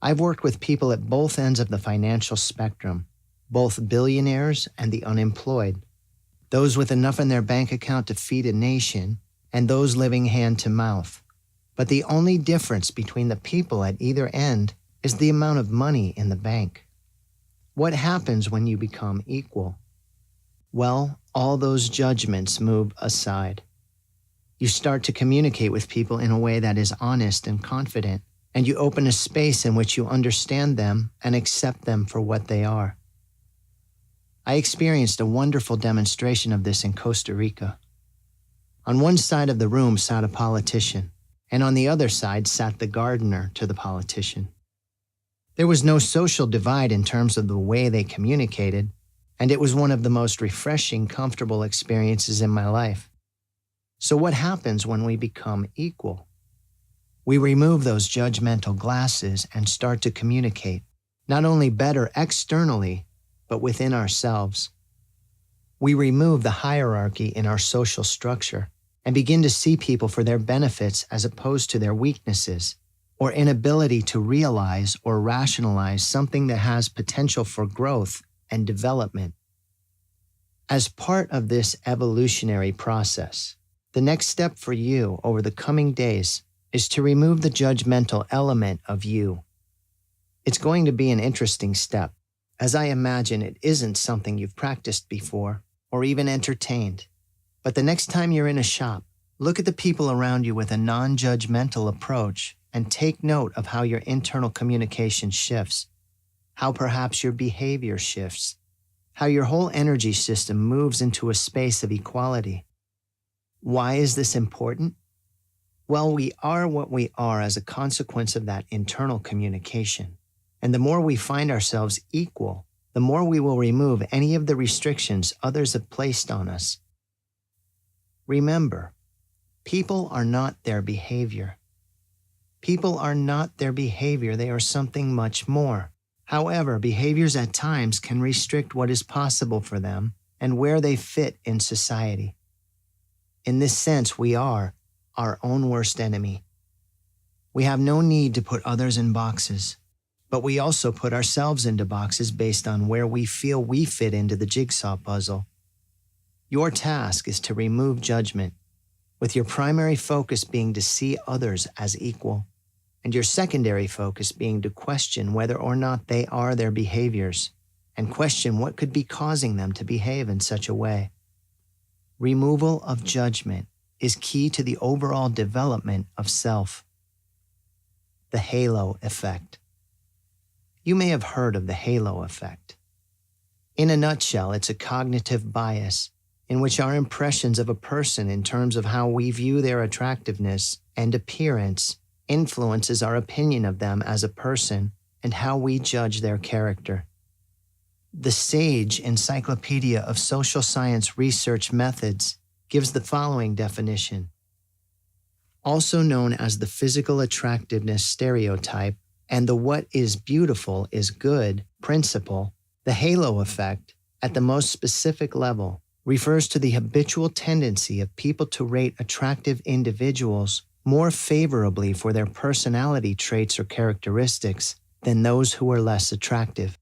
I've worked with people at both ends of the financial spectrum, both billionaires and the unemployed, those with enough in their bank account to feed a nation, and those living hand to mouth. But the only difference between the people at either end is the amount of money in the bank. What happens when you become equal? Well, all those judgments move aside. You start to communicate with people in a way that is honest and confident, and you open a space in which you understand them and accept them for what they are. I experienced a wonderful demonstration of this in Costa Rica. On one side of the room sat a politician, and on the other side sat the gardener to the politician. There was no social divide in terms of the way they communicated, and it was one of the most refreshing, comfortable experiences in my life. So what happens when we become equal? We remove those judgmental glasses and start to communicate, not only better externally, but within ourselves. We remove the hierarchy in our social structure and begin to see people for their benefits as opposed to their weaknesses or inability to realize or rationalize something that has potential for growth and development. As part of this evolutionary process, the next step for you over the coming days is to remove the judgmental element of you. It's going to be an interesting step, as I imagine it isn't something you've practiced before or even entertained. But the next time you're in a shop, look at the people around you with a non-judgmental approach and take note of how your internal communication shifts, how perhaps your behavior shifts, how your whole energy system moves into a space of equality. Why is this important? Well, we are what we are as a consequence of that internal communication. And the more we find ourselves equal, the more we will remove any of the restrictions others have placed on us. Remember, people are not their behavior. People are not their behavior, they are something much more. However, behaviors at times can restrict what is possible for them and where they fit in society. In this sense, we are our own worst enemy. We have no need to put others in boxes, but we also put ourselves into boxes based on where we feel we fit into the jigsaw puzzle. Your task is to remove judgment, with your primary focus being to see others as equal, and your secondary focus being to question whether or not they are their behaviors, and question what could be causing them to behave in such a way. Removal of judgment is key to the overall development of self. The halo effect. You may have heard of the halo effect. In a nutshell, it's a cognitive bias in which our impressions of a person in terms of how we view their attractiveness and appearance influences our opinion of them as a person and how we judge their character. The Sage Encyclopedia of Social Science Research Methods gives the following definition. Also known as the physical attractiveness stereotype and the what is beautiful is good principle, the halo effect, at the most specific level, refers to the habitual tendency of people to rate attractive individuals more favorably for their personality traits or characteristics than those who are less attractive.